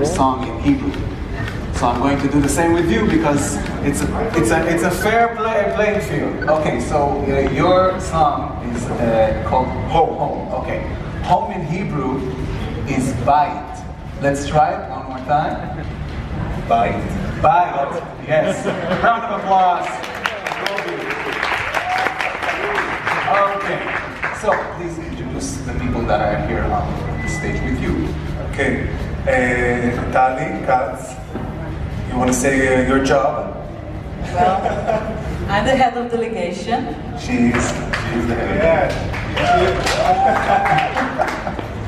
your song in Hebrew. So I'm going to do the same with you because it's a fair playing field. Okay, so your song is called Home. Okay, home in Hebrew is Bayit. Let's try it one more time. Bayit. Bayit. Yes. Round of applause. Okay. So please introduce the people that are here on the stage with you. Okay. Tali Katz. You want to say your job? Well, I'm the head of delegation. She's the head. Yeah.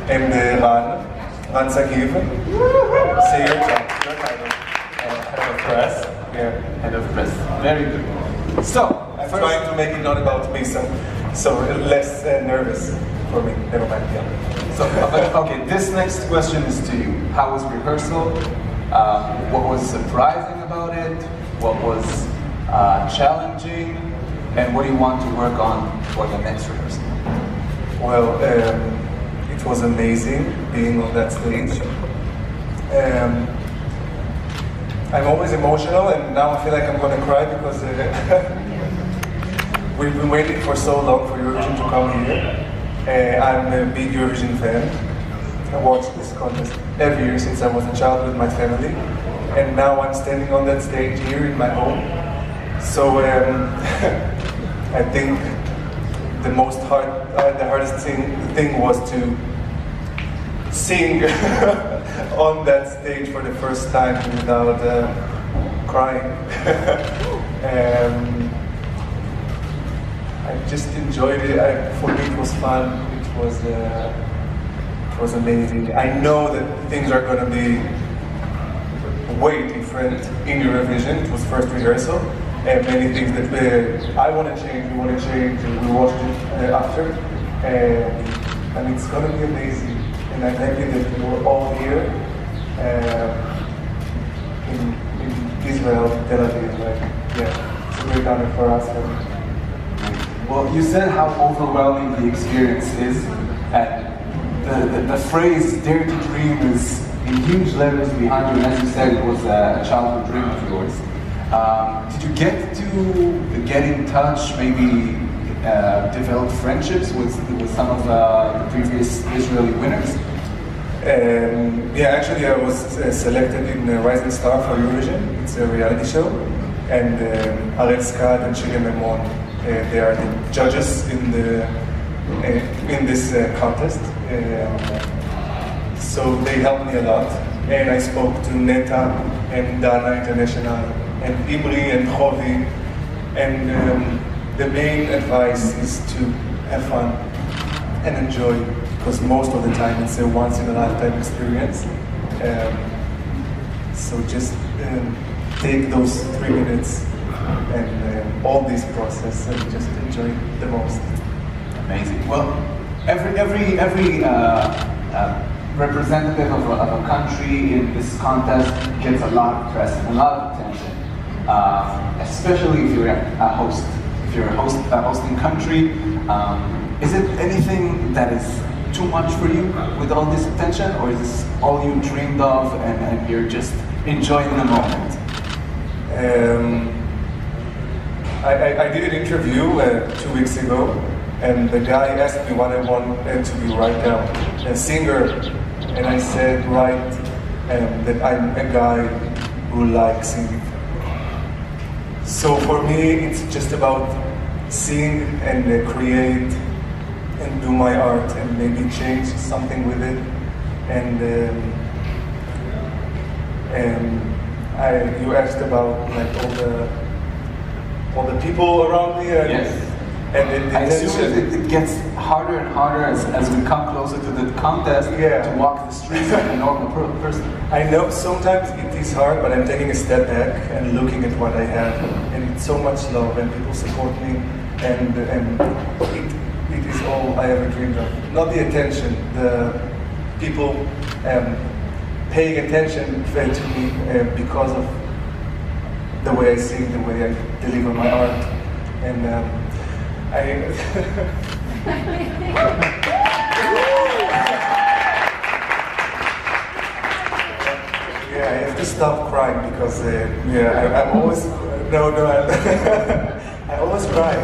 And Ran Sagiv. Say your job. Your title. Head of press. Yeah. Head of press. Very good. So, I'm trying to make it not about me, so less nervous for me. Never mind. Yeah. So, okay, this next question is to you. How was rehearsal? What was surprising about it? What was challenging? And what do you want to work on for the next rehearsal? Well, it was amazing being on that stage. I'm always emotional, and now I feel like I'm going to cry because we've been waiting for so long for Eurovision to come here. I'm a big Eurovision fan. I watch this contest every year since I was a child with my family, and now I'm standing on that stage here in my home. So I think the hardest thing was to sing on that stage for the first time without crying. I just enjoyed it. For me, it was fun. It was amazing. I know that things are going to be way different in Eurovision. It was first rehearsal, and many things that I want to change, we want to change, and we watched it after. And it's going to be amazing. And I'm happy that we were all here in Israel, Tel Aviv. It's a great honor for us. Well, you said how overwhelming the experience is, and the phrase "dare to dream" is in huge letters behind you, and as you said, it was a childhood dream of yours. Did you get in touch, maybe develop friendships with some of the previous Israeli winners? Yeah, actually I was selected in Rising Star for Eurovision. It's a reality show, and Arel Skad and Shige Memon, they are the judges in this contest. So they helped me a lot, and I spoke to Neta and Dana International and Imri and Chovi, and the main advice is to have fun and enjoy, because most of the time it's a once-in-a-lifetime experience. So just take those 3 minutes and all this process and just enjoy the most. Amazing. Well, every representative of a country in this contest gets a lot of press and a lot of attention, especially if you're a host. If you're a hosting country, is it anything that is too much for you with all this attention, or is this all you dreamed of and you're just enjoying the moment? I did an interview 2 weeks ago, and the guy asked me what I wanted to be right now, a singer, and I said that I'm a guy who likes singing. So for me, it's just about sing and create and do my art and maybe change something with it. And you asked about all the people around me. Yes. And I assume it gets harder and harder as we come closer to the contest to walk the streets like a normal person. I know sometimes it is hard, but I'm taking a step back and looking at what I have, and it's so much love, and people support me, and it is all I ever dreamed of. Not the attention, the people paying attention to me because of the way I sing, the way I deliver my art, and Yeah, I have to stop crying because I'm always I always cry.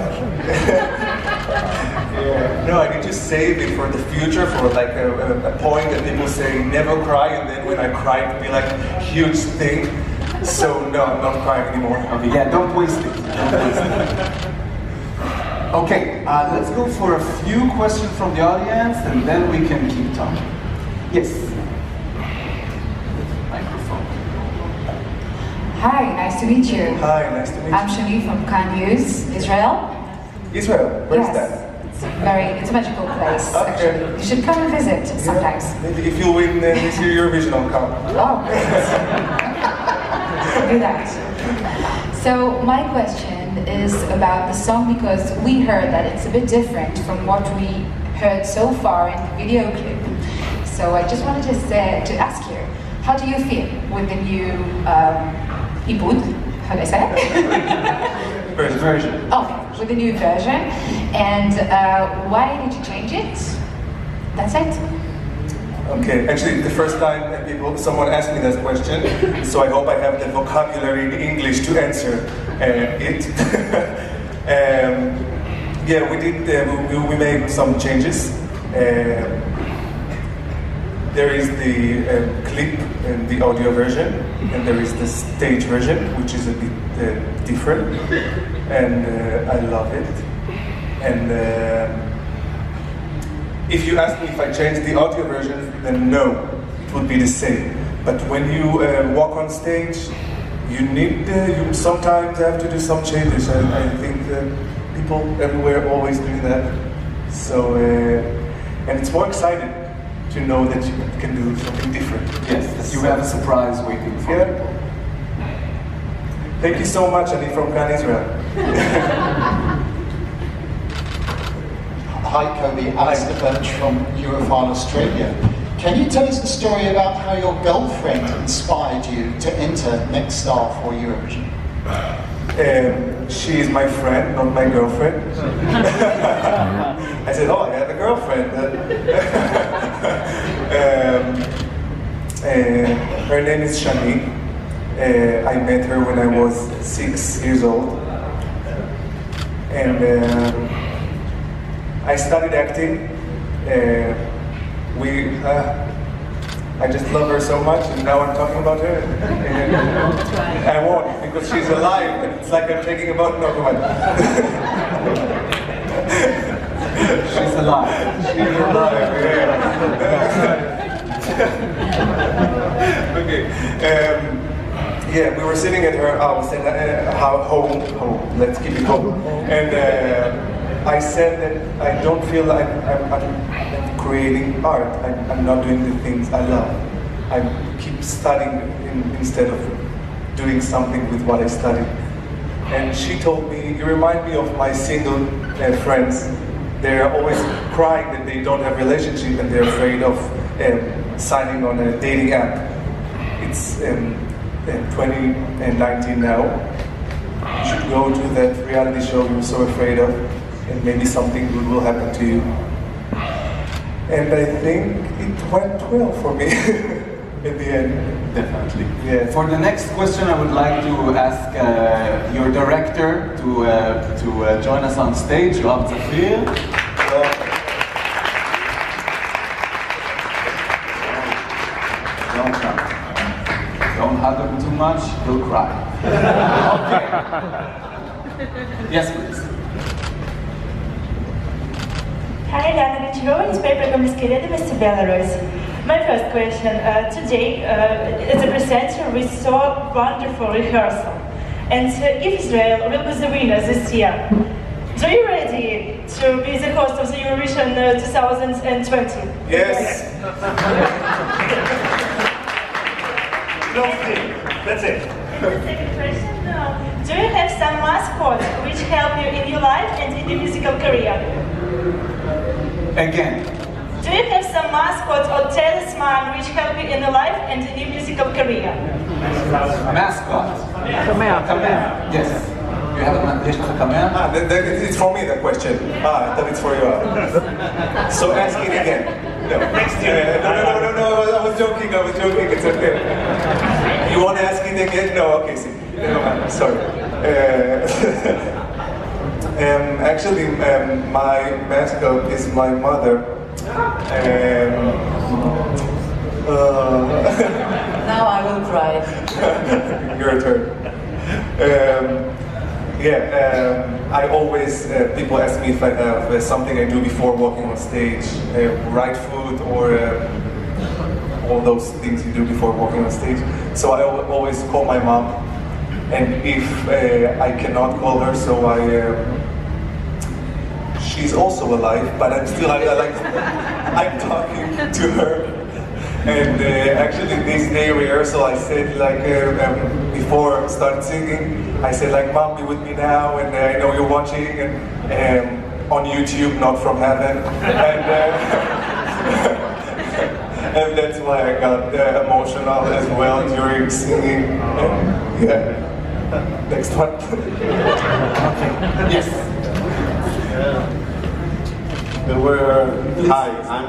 Yeah. No, I need to save it for the future, for like a point that people say never cry, and then when I cry it will be like a huge thing. So no, I'm not crying anymore. Okay, yeah, don't waste it. Don't waste it. Okay, let's go for a few questions from the audience, and then we can keep talking. Yes. Microphone. Hi, nice to meet you. Hi, nice to meet you. I'm Shani from Confernce, Israel. Israel, where's Yes. that? It's a magical place, Okay. actually. You should come and visit sometimes. Maybe if you win this year Eurovision, I'll come. Oh, do that. So my question is about the song, because we heard that it's a bit different from what we heard so far in the video clip. So I just wanted to ask you, how do you feel with the new ibud? How do I say it? Version. Okay, with the new version. And why did you change it? That's it. Okay, actually the first time someone asked me that question, so I hope I have the vocabulary in English to answer it. Yeah, we did. We made some changes. There is the clip and the audio version, and there is the stage version, which is a bit different, and I love it. And if you ask me if I changed the audio version, then no, it would be the same. But when you walk on stage, you sometimes have to do some changes, and I think people everywhere are always doing that. So, and it's more exciting to know that you can do something different. Yes, that you have a surprise waiting for you. Thank you so much, Ani from Cannes, Israel. Hi, Kobi. Alistair Birch from Europhile Australia. Can you tell us the story about how your girlfriend inspired you to enter Next Star for Eurovision? She is my friend, not my girlfriend. I said, oh, I have a girlfriend. Her name is Shani. I met her when I was 6 years old. And I studied acting. I just love her so much, and now I'm talking about her. And I won't, because she's alive, and it's like I'm taking about no one. She's alive. She's alive, yeah. Okay. Yeah, we were sitting at her house, and home. Let's keep it home. And I said that I don't feel like I'm creating art. I'm not doing the things I love. I keep studying instead of doing something with what I studied. And she told me, you remind me of my single friends. They're always crying that they don't have a relationship and they're afraid of signing on a dating app. It's 2019 now. You should go to that reality show you're so afraid of, and maybe something good will happen to you. And I think it went well for me at the end. Definitely. Yeah. For the next question, I would like to ask your director to join us on stage, Rob Zafir. Don't cry. Don't hug him too much, he'll cry. Okay. Yes, please. Hi, Lana Mitchell, paper confiscated Mr. Belarus. My first question, today, as a presenter, we saw wonderful rehearsal. And if Israel will be the winner this year, are you ready to be the host of the Eurovision 2020? Yes. That's it. The second question, do you have some mascots which help you in your life and in your musical career? Again. Do you have some mascots or talisman which help you in your life and in your musical career? Mascot. Kamea. Yes. You have a kamea? It's for me, that question. I thought it's for you. So ask it again. No. Next year. No, I was joking, it's okay. anything yet? No, okay, see. Never mind, sorry. Actually, my mascot is my mother. Now I will cry. Your turn. I always, people ask me if I have something I do before walking on stage, write food or all those things you do before walking on stage. So I always call my mom, and if I cannot call her, so she's also alive, but I'm I'm talking to her. And actually this day rehearsal I said before I started singing, I said Mom, be with me now, and I know you're watching, and on YouTube, not from heaven. And that's why I got emotional as well during singing. Next one. Yes. Hi, I'm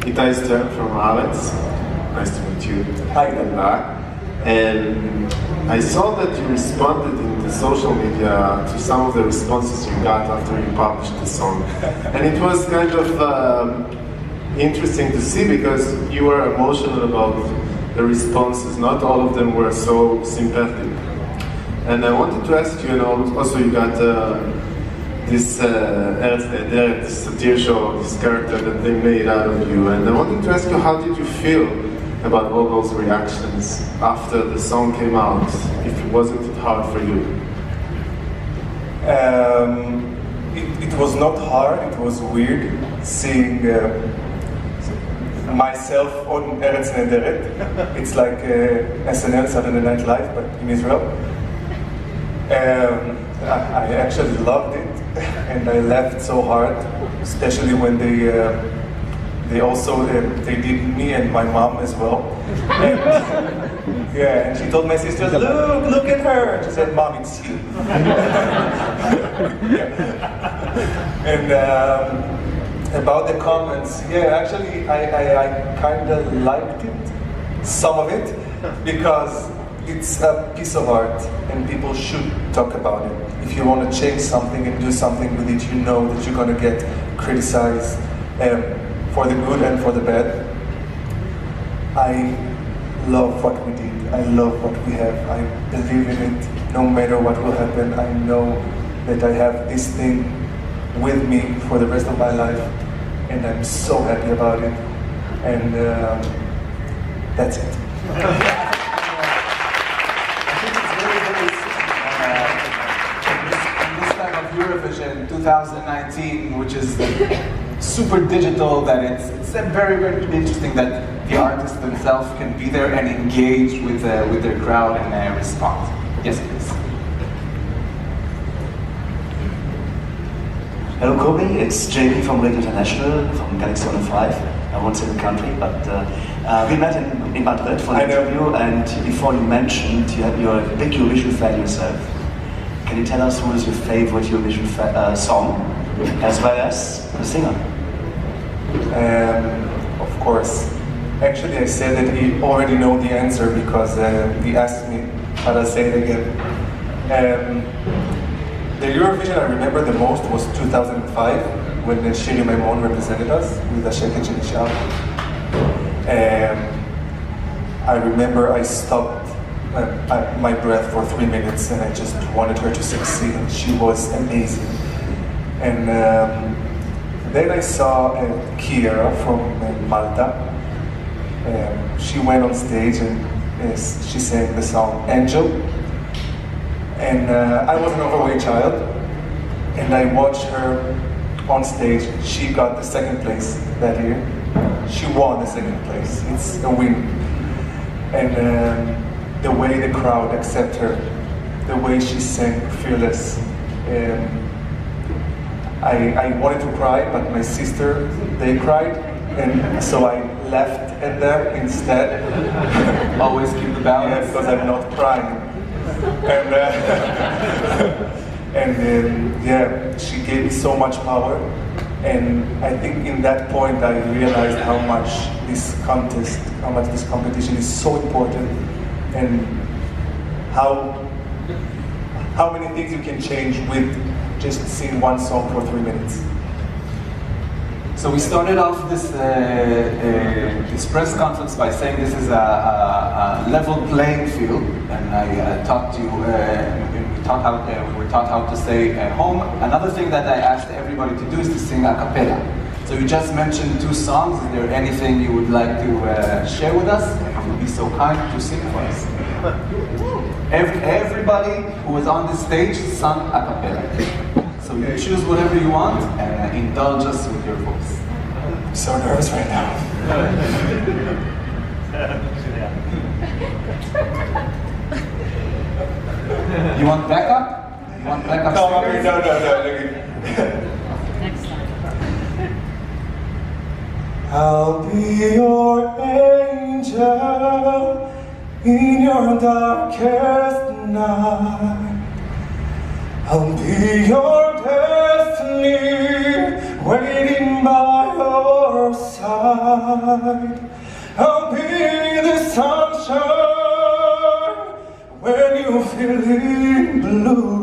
Itai Stern from Alex. Nice to meet you. Hi. And I saw that you responded in the social media to some of the responses you got after you published the song. And it was kind of interesting to see because you were emotional about the responses. Not all of them were so sympathetic. And I wanted to ask you, also you got this Eretz Nehederet, this satire show, this character that they made out of you. And I wanted to ask you, how did you feel about all those reactions after the song came out? Wasn't it hard for you? It was not hard, it was weird seeing myself on Eretz Nehederet. It's like SNL, Saturday Night Live, but in Israel. I actually loved it, and I laughed so hard, especially when they also did me and my mom as well. And, and she told my sister, look at her. She said, Mom, it's you. And about the comments, actually I kind of liked it, some of it, because it's a piece of art and people should talk about it. If you want to change something and do something with it, you know that you're going to get criticized for the good and for the bad. I love what we did. I love what we have. I believe in it. No matter what will happen, I know that I have this thing with me for the rest of my life, and I'm so happy about it. And that's it. Eurovision 2019, which is super digital, that it's very, very interesting that the artists themselves can be there and engage with their crowd and respond. Yes, please. Hello Kobi, it's JP from Radio International, from Galaxy 105. I won't say the country, but we met in Madrid for an interview, and before you mentioned you're a big Eurovision fan yourself. Can you tell us who is your favorite Eurovision song, as well as the singer? Of course. Actually, I said that he already know the answer because he asked me, but I'll say it again. The Eurovision I remember the most was 2005, when Shiri Maimon represented us with השקט שנשאר. I remember I stopped my breath for 3 minutes and I just wanted her to succeed. She was amazing. And then I saw Kiera from Malta. She went on stage and she sang the song Angel. And I was an overweight child, and I watched her on stage. She got the second place that year. She won the second place. It's a win. And the way the crowd accepted her, the way she sang Fearless. I wanted to cry, but my sister, they cried, and so I laughed at them instead. Always keep the balance. Because I'm not crying. And she gave me so much power, and I think in that point I realized how much this contest, how much this competition is so important, and how many things you can change with just singing one song for 3 minutes. So we started off this press conference by saying this is a level playing field, and I taught you, we were taught how to say home. Another thing that I asked everybody to do is to sing a cappella. So you just mentioned 2 songs. Is there anything you would like to share with us? If you would be so kind to sing for us. Everybody who was on this stage sung a cappella. So you choose whatever you want and indulge us with your voice. I'm so nervous right now. You want backup? You want backup? No. Next time. I'll be your angel in your darkest night. I'll be your destiny, waiting by your side. I'll be the sunshine when you're feeling blue.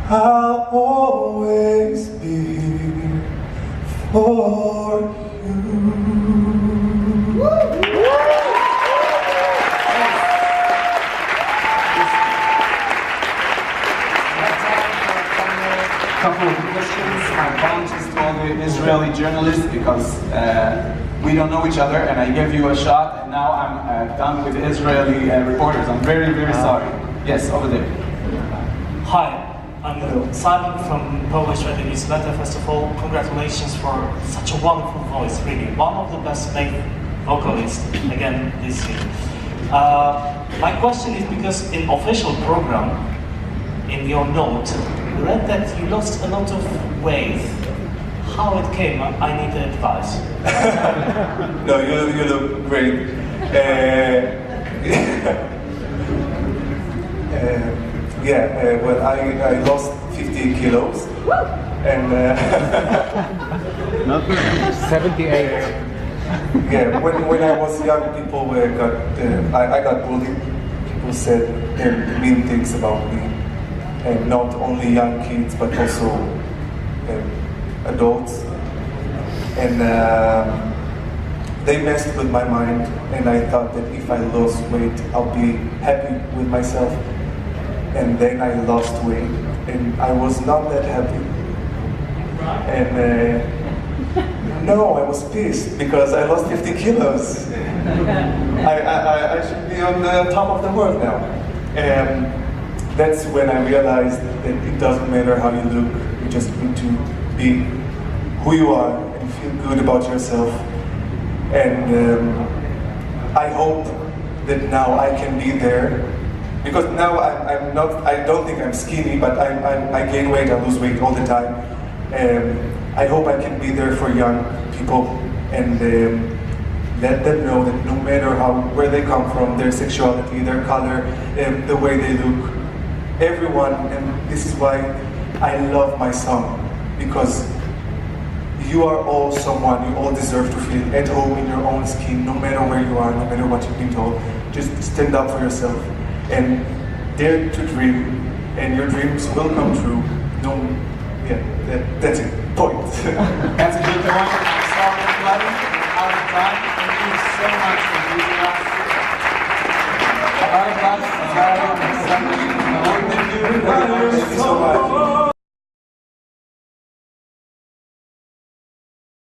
I'll always be here for you. Couple of questions. My apologies to all the Israeli journalists because we don't know each other, and I gave you a shot, and now I'm done with Israeli reporters. I'm very, very sorry. Yes, over there. Hi, I'm Simon from Polish Radio Newsletter. First of all, congratulations for such a wonderful voice, really. One of the best male vocalists, again, this year. My question is because in official program, in your note, you read that you lost a lot of weight. How it came? I need advice. No, you look great. Well, I lost 50 kilos. And 78. Yeah, when I was young, people I got bullied. People said mean things about me. And not only young kids, but also adults. And they messed with my mind, and I thought that if I lost weight, I'll be happy with myself. And then I lost weight, and I was not that happy. And no, I was pissed because I lost 50 kilos. I should be on the top of the world now. And that's when I realized that it doesn't matter how you look, you just need to be who you are and feel good about yourself. And I hope that now I can be there, because now I don't think I'm skinny, but I gain weight, I lose weight all the time. I hope I can be there for young people and let them know that no matter where they come from, their sexuality, their color, the way they look, everyone, and this is why I love my song, because you are all someone, you all deserve to feel at home in your own skin, no matter where you are, no matter what you've been told. Just stand up for yourself and dare to dream, and your dreams will come true. That's it. Point. That's a good point. I'm sorry, everybody. We're out of time. Thank you so much for being us. All right, guys. Thank you so much.